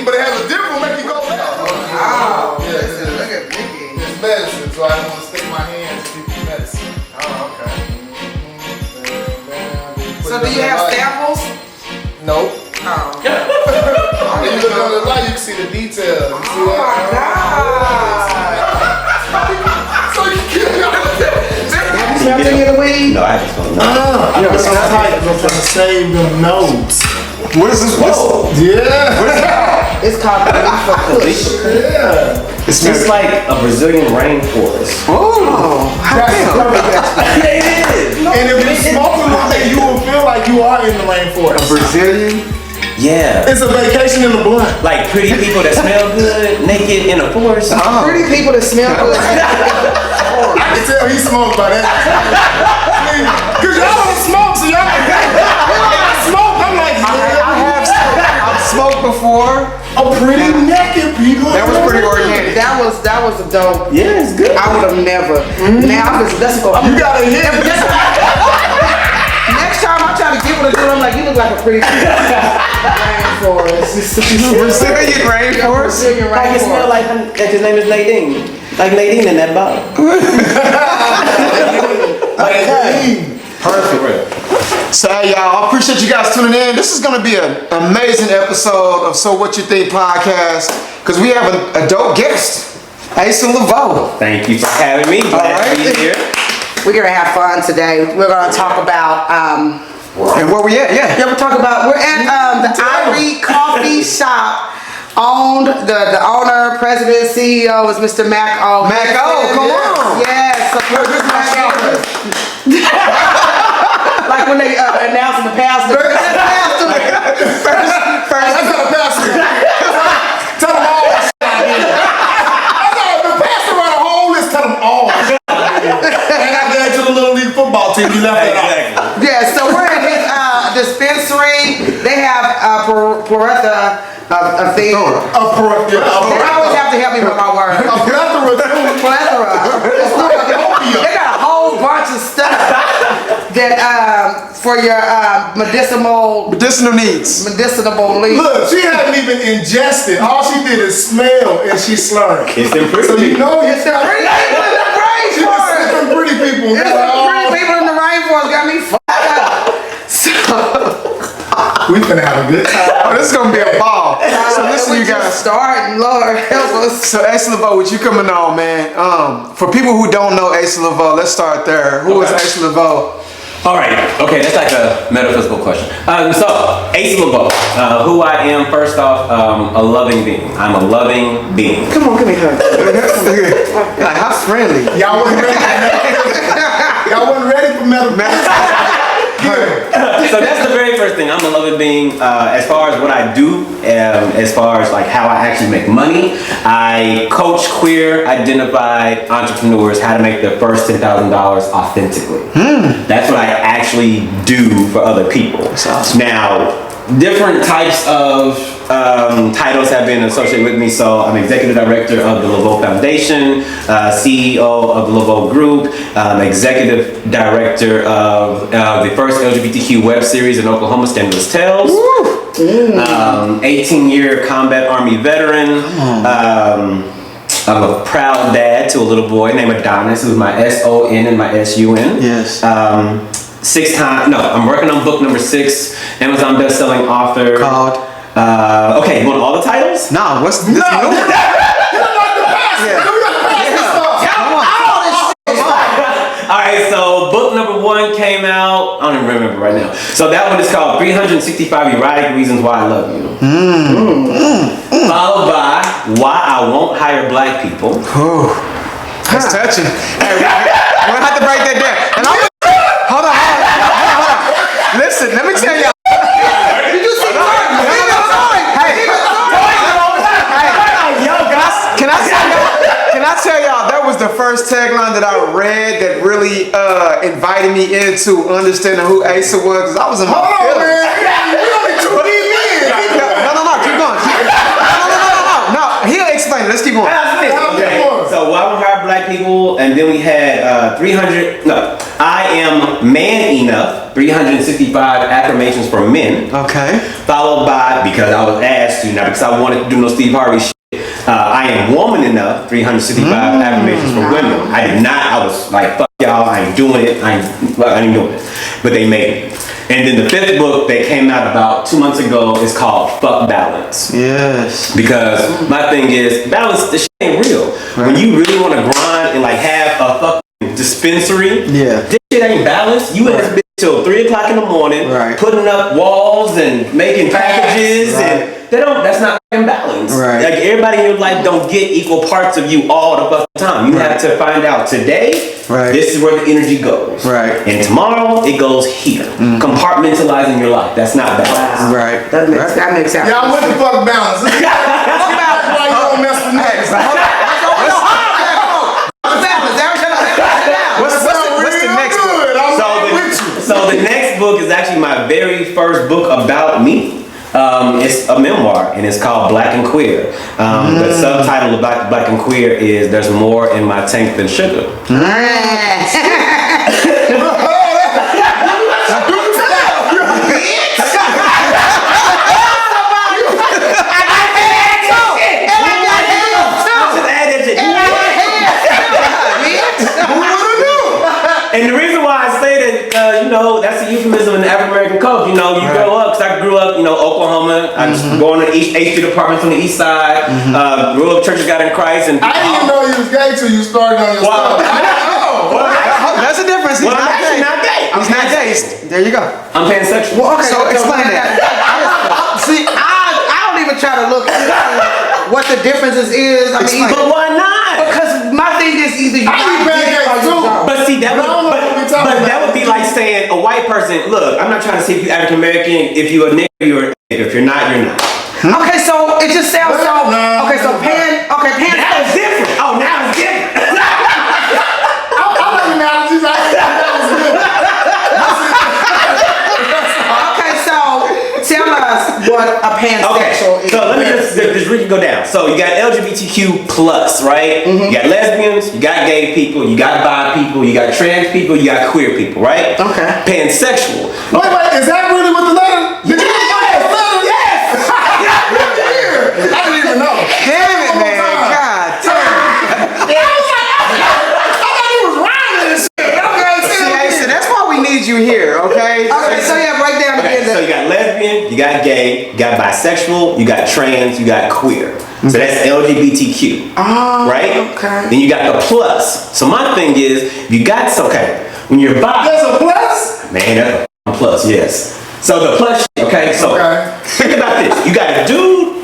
but it has a different make you go back. Oh, listen, look at Mickey. It's medicine, so I don't want to stick my hands in people's medicine. Oh, okay. So do you have samples? Nope. Oh. When you look on the light, you can see the details. You see Oh my God. So you keep Have you smelled any of the weed? No, I just don't know. Yeah, it's not tight. I'm trying to save them notes. What is this? Whoa. Yeah. What is that? It's called Leveaux Kush. Yeah. It's like a Brazilian rainforest. Oh, how Yeah, it is. And if you smoke a lot, you will feel like you are in the rainforest. Brazilian? Yeah. It's a vacation in the blunt. Like pretty people that smell good, naked in a forest. Pretty people that smell good. I can tell he smoked by that. Cause y'all don't smoke, so y'all smoke. I'm like, I've smoked before. pretty naked people. That was pretty organic. That was a dope. Yeah, it's good. I would have never. Now let's go. You gotta hit it. Next time I'm trying to get with a dude, I'm like, you look like a pretty rainforest. Brazilian rainforest? Brazilian Like it smell rainforest. like his name is Nadine. Like Nadine in that bottle. Perfect. So hey, y'all, I appreciate you guys tuning in. This is gonna be an amazing episode of So What You Think podcast, because we have a dope guest, Asa Leveaux. Thank you for having me. Glad to be here. We're gonna have fun today. We're gonna talk about And where we at? Yeah. we're at the Irie Coffee Shop. Owned the owner, president, CEO is Mr. Mack O. Mack O, come on. Yes, support this Mack O. Like when they announcing the pastor. I got a pastor. Tell them all. I got the pastor around the whole list. Tell them all. And I got to the Little League football team. You left it out. Yeah, so we're in his dispensary. They have plethora of things. A plethora. They always have to help me with my word. A plethora. Plethora. They got a whole bunch of stuff that for your medicinal needs. leaf. Look, she hadn't even ingested. All she did is smell and she slurred. It's them pretty So you know It's the pretty people in the She just rainforest. them pretty people. It's the pretty people in the rainforest got me fucked up. We finna have a good time. Oh, this is gonna be a ball. So listen, you guys. Starting, Lord help us. So Asa Leveaux, what you coming on, man? For people who don't know Asa Leveaux, let's start there. Who is Asa Leveaux? All right. Okay, that's like a metaphysical question. So, Asa Leveaux, who I am, first off, a loving being. I'm a loving being. Come on, give me a hug. Like, how friendly. Y'all wasn't ready for Y'all wasn't ready for metal. So that's the very first thing. I'm a loving being. As far as what I do, as far as like how I actually make money, I coach queer identified entrepreneurs how to make their first $10,000 authentically. That's what I actually do for other people. awesome. Now, different types of titles have been associated with me. So I'm executive director of the Leveaux Foundation, CEO of the Leveaux Group, executive director of the first LGBTQ web series in Oklahoma, Stimulus Tales. 18-year combat Army veteran. I'm a proud dad to a little boy named Adonis, who's my S-O-N and my S-U-N. Yes. I'm working on book number 6, Amazon best-selling author. Called? Okay, you want all the titles? Nah, what's this? Alright, so book number 1 came out, I don't even remember right now. So that one is called 365 Erotic Reasons Why I Love You. Followed by Why I Won't Hire Black People. That's touching. Hey, we're gonna have to break that down. And I'm hold on. Listen, let me tell y'all. Can I tell y'all that was the first tagline that I read that really invited me into understanding who Asa was, because I was in my feelings. We only 2 deep in. No, keep going. No, he'll explain it. Let's keep going. Okay. So why we hire black people, and then we had I am man enough, 365 affirmations for men. Okay. Followed by, because I was asked to, not because I wanted to do no Steve Harvey shit, I am woman enough, 365 affirmations for women. I did not, I was like, fuck y'all, I ain't doing it, I ain't doing it. But they made it. And then the 5th book that came out about 2 months ago is called Fuck Balance. Yes. Because my thing is, balance, this shit ain't real. Right. When you really want to grind and like have a fucking dispensary, this shit ain't balanced. You in this bitch till 3 o'clock in the morning, putting up walls and making packages and that's not fucking balanced. Right. Like everybody in your life don't get equal parts of you all the fucking time. You have to find out today, this is where the energy goes. Right. And tomorrow it goes here. Compartmentalizing your life. That's not balanced. Right. That makes sense. Y'all with the fuck balance. Why you don't mess with next? What's the next book? So the next book is actually my very first book about me. It's a memoir and it's called Black and Queer. The subtitle of Black and Queer is There's More in My Tank Than Sugar. And the reason why I say that, that's a euphemism in the African American culture. You grow up, because I grew up, Oklahoma. I was born in the East, 8th Street apartments on the east side. Grew up Church of God in Christ. And I didn't even know you was gay till you started on your stuff. That's the difference. He's not gay. He's not gay. There you go. I'm pansexual. Well, okay, so explain that. See, I don't even try to look at what the differences is. I mean, but why not? Because my thing is either you But see, that would be like saying a white person, look, I'm not trying to see if you're African American, if you're a nigga, you're a nigga. If you're not, you're not. Okay, so it just sounds so. Okay, so pan. Now it's different. Oh, now it's different. I like analogies. I think that was good. Okay, so tell us what a pansexual is. So let me just really go down. So you got LGBTQ plus, right? You got lesbians, you got gay people, you got bi people, you got trans people, you got queer people, right? Okay. Pansexual. Wait, is that really what the letter? Did you yes. I didn't even know. Damn it, man. God damn. I thought he was rhyming and shit. Okay, so that's why we need you here, okay? Okay, so yeah, break down again. So you got lesbian, you got gay, you got bisexual, you got trans, you got queer. So that's LGBTQ, right? Okay. Then you got the plus. So my thing is, you got when you're bi. There's a plus? Man, that's a plus, yes. So the plus, okay? So think about this. You got a dude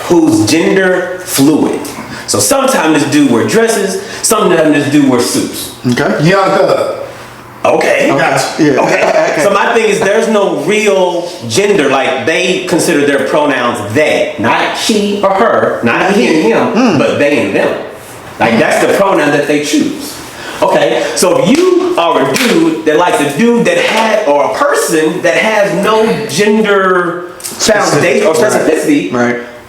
who's gender fluid. So sometimes this dude wear dresses, sometimes this dude wear suits. Okay. Young Thug. Okay. Gotcha. Yeah. Okay. So my thing is, there's no real gender. Like, they consider their pronouns they, not she or her, not he and him, but they and them. Like, that's the pronoun that they choose. Okay. So if you are a dude that likes a dude that had, or a person that has no gender foundation or specificity,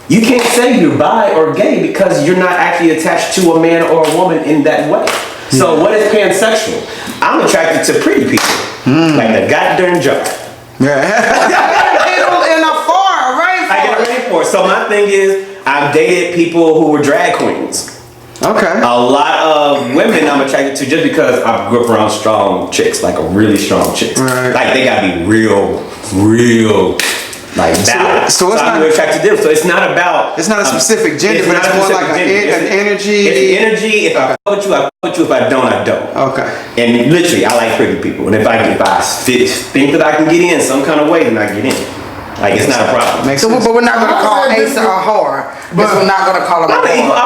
you can't say you're bi or gay because you're not actually attached to a man or a woman in that way. So what is pansexual? I'm attracted to pretty people, like the goddamn jar. In a far rainforest. I get a rainforest. So my thing is, I've dated people who were drag queens. Okay. A lot of women I'm attracted to just because I grew up around strong chicks, like a really strong chicks. Like they gotta be real, like that. So I'm really attracted to them. So it's not about. It's not a specific gender, but it's more like an energy. It's energy. If I fuck with you, I fuck with you. If I don't, I don't. Okay. And literally, I like pretty people. And if I think that I can get in some kind of way, then I get in. Like, it's not a problem. So, but we're not gonna call Asa a whore. But we're not gonna call him a whore.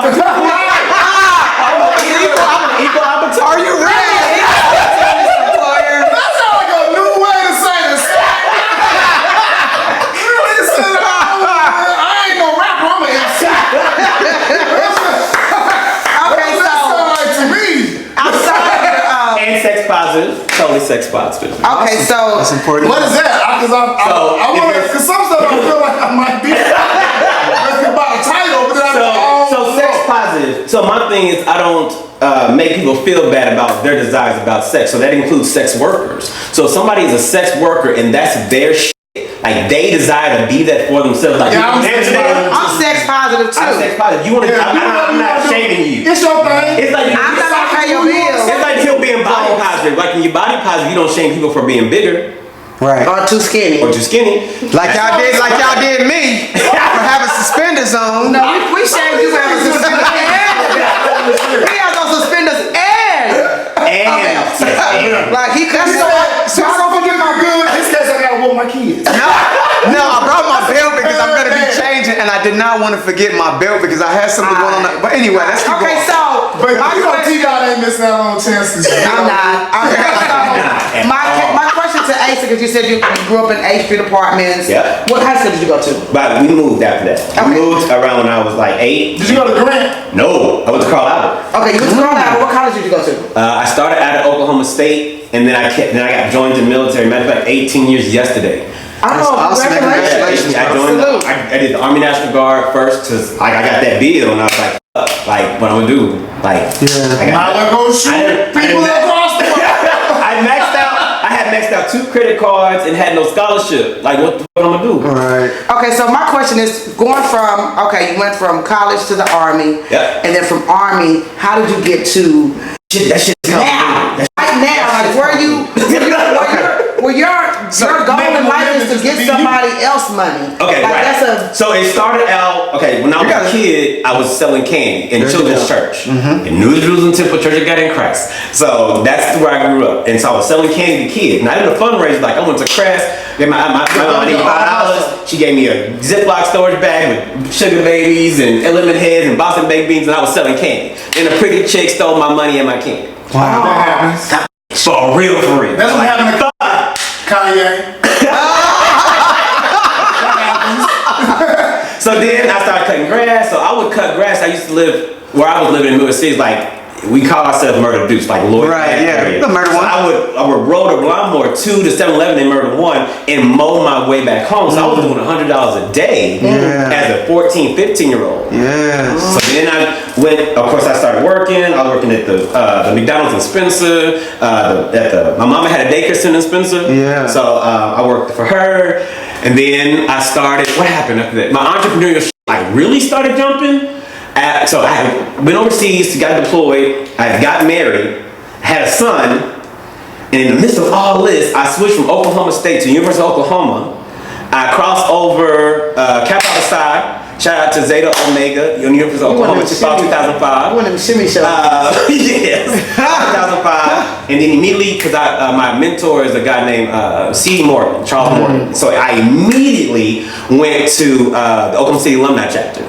I'm an equal opportunity. Are you ready? That sounds like a new way to say this. I ain't no rapper, I'm an MC. Okay, so That sounds like to me. outside And sex positive. Totally sex positive. okay, so That's important. What is that? Because some stuff I feel like I might be. That's about a title, but then So sex positive. So my thing is, I don't make people feel bad about their desires about sex. So that includes sex workers. So if somebody is a sex worker and that's their shit, like they desire to be that for themselves. Like I'm sex positive too. I'm sex positive. You want to? I'm not shaming you. It's your thing. It's like I'm not gonna pay your bills. It's like him being body positive. Like when you're body positive, you don't shame people for being bigger. Right. Or too skinny. Or too skinny. Like y'all did me for having suspenders on. No, we shamed you for having suspenders and we have those suspenders and like he couldn't. So I don't forget my good. This case I gotta whoop my kids. No, I brought my belt because I'm gonna be changing, and I did not want to forget my belt because I had something going on. But anyway, let's keep okay, going. so But you know, T-Dot ain't missing out on chances. I'm not. So, my question to Asa, because you said you grew up in 8th Street apartments. Yeah. What high school did you go to? But we moved after that. Okay. We moved around when I was like 8. Did you go to Grant? No, I went to Colorado. Okay, you went to Colorado. What college did you go to? I started out at Oklahoma State, and then I got joined in the military. Matter of fact, 18 years yesterday. Oh, awesome. congratulations. I joined. I did the Army National Guard first because I got that bill, and I was like, like what I'm gonna do? Like, I wanna go shoot people across the world. I had maxed out 2 credit cards and had no scholarship. Like, what I'm gonna do? Right. Okay, so my question is, going from, you went from college to the Army, Yep. and then from Army, how did you get to That shit now? Right now, like where your goal in life is to get somebody else money. Okay, like, right. So it started out, when I was a kid, I was selling candy in children's church. In New Jerusalem Temple Church of God in Christ. So that's where I grew up. And so I was selling candy to kids. And I did a fundraiser, like I went to Crest, gave my mom $85. She gave me a Ziploc storage bag with sugar babies and lemon heads and Boston baked beans, and I was selling candy. And a pretty chick stole my money and my candy. Wow. That happens. For real. That's what happened to Kanye. So then I started cutting grass. So I would cut grass. I used to live where I was living in Miller City, like we call ourselves Murder Dukes, like Lloyd. Right, yeah. Area. The Murder One. I would roll the lawnmower to the 7-Eleven in Murder One and mow my way back home. So I was doing $100 a day as a 14, 15-year-old. Yes. So then I went, of course I started working. I was working at the McDonald's in Spencer. My mama had a daycare center in Spencer. Yeah. So I worked for her. And then I started, what happened after that? My entrepreneurial really started jumping. So I went overseas, got deployed, I got married, had a son, and in the midst of all this, I switched from Oklahoma State to University of Oklahoma. I crossed over Kappa Alpha Psi. Shout out to Zeta Omega, University of Oklahoma, 2005. One of them shimmy shows. Yes, 2005. And then immediately, because my mentor is a guy named Charles Morton. So I immediately went to the Oklahoma City Alumni Chapter.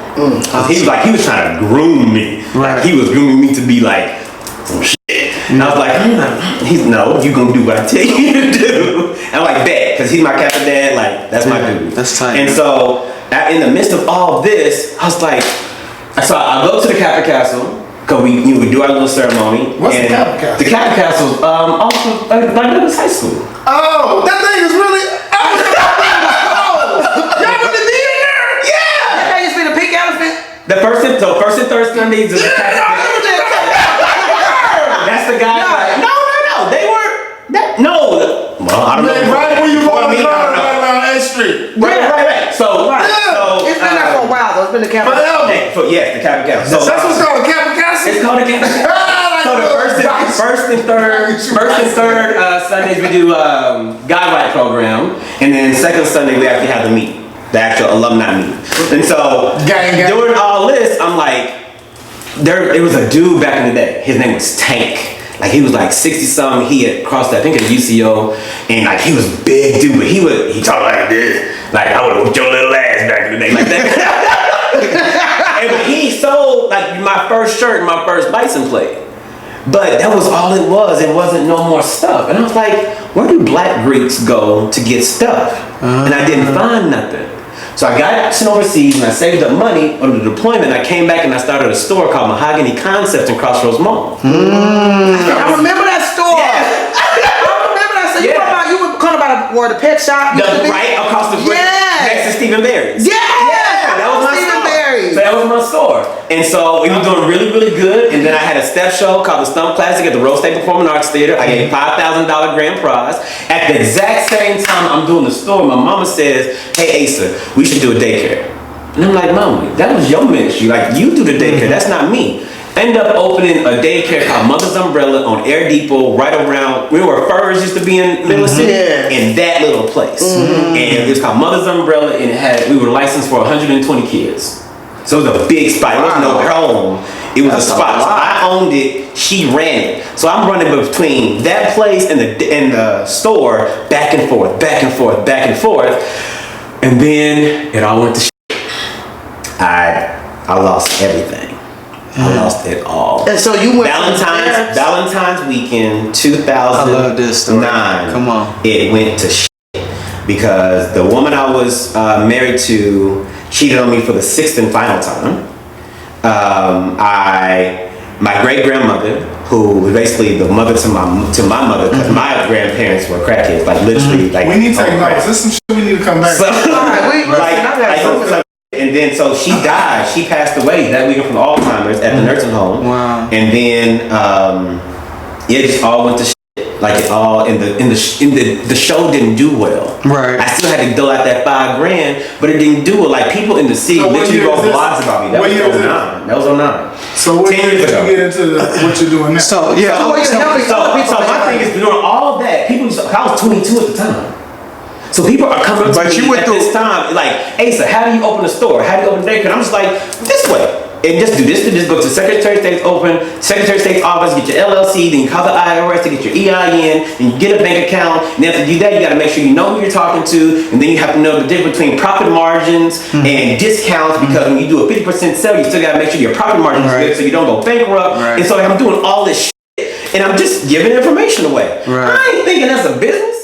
He was trying to groom me. Right. Like, he was grooming me to be like some shit. And I was like, no, you gonna do what I tell you to do. And I'm like, bet, because he's my Kappa dad. Like, that's my dude. That's tight. And so, in the midst of all this, I was like, so I go to the Kappa Castle. Cause we do our little ceremony. What's the Kappa Castle? The Kappa Castle is also like Douglas High School. Oh, that thing is really. Y'all want to be in there? Yeah. That used to be the pink elephant. The first and third Sundays is the Kappa. That's the guy. No. They weren't. Well, I don't know. Right when you go on I mean, I don't know. right around 8th Street. Right. So, It's been there for a while though. It's been the Kappa. Yes, the Kappa Castle. So, That's what's called a Kappa Castle? it's called a Kappa Castle. So the first and third Sundays we do Guy White program, and then second Sunday we actually have the meet, the actual alumni meet. And so during all this, I'm like, there was a dude back in the day. His name was Tank. Like he was like 60 something. He had crossed, I think, at UCO, and like he was a big dude, but he talked like this. Like I would have whooped your little ass back in the day, like that. And he sold like my first shirt and my first license plate. But that was all it was. It wasn't no more stuff. And I was like, where do black Greeks go to get stuff? And I didn't find nothing. So I got sent overseas and I saved up money on the deployment. I came back and I started a store called Mahogany Concepts in Crossroads Mall. I remember that store. I remember that. So you were calling about where the pet shop used to be? Right across the street next to Stephen Barry's. Yeah. That was my store. So that was my store. And so we were doing really, really good. And then I had a step show called the Stump Classic at the Rose State Performing Arts Theater. I gave $5,000 grand prize. At the exact same time I'm doing the store, my mama says, hey Asa, we should do a daycare. And I'm like, Mama, that was your ministry. Like, you do the daycare, that's not me. End up opening a daycare called Mother's Umbrella on Air Depot, right around where Furs used to be in Middle City, in that little place. And it was called Mother's Umbrella, and we were licensed for 120 kids. So it was a big spot. It wasn't no home. It was a spot. So I owned it. She ran it. So I'm running between that place and the store, back and forth, back and forth, back and forth. And then it all went to shit. I lost everything. I lost it all. And so you went Valentine's weekend 2009. I love this story. Come on. It went to shit because the woman I was married to cheated on me for the 6th and final time. My great grandmother, who was basically the mother to my mother, because my grandparents were crackheads, like literally. Like, we need to take notes. This is some shit we need to come back. So, and then so she died. She passed away that weekend from Alzheimer's at the nursing home. Wow. And then it just all went to shit. Like it all the show didn't do well. Right. I still had to dole out that $5,000, but it didn't do it. Like people in the city literally wrote blogs about me. That was 09. That was 09. So what year did you get into what you're doing now? So my thing is doing all that. People, I was 22 at the time. So people are coming up to me at this time, like, Asa, how do you open a store? How do you open a daycare? And I'm just like, this way. And just do this, go to Secretary of State's Secretary of State's office, get your LLC, then you call the IRS to get your EIN, then you get a bank account, and after you do that, you gotta make sure you know who you're talking to, and then you have to know the difference between profit margins and discounts, because when you do a 50% sale, you still gotta make sure your profit margin is good so you don't go bankrupt. And so I'm doing all this shit, and I'm just giving information away. I ain't thinking that's a business.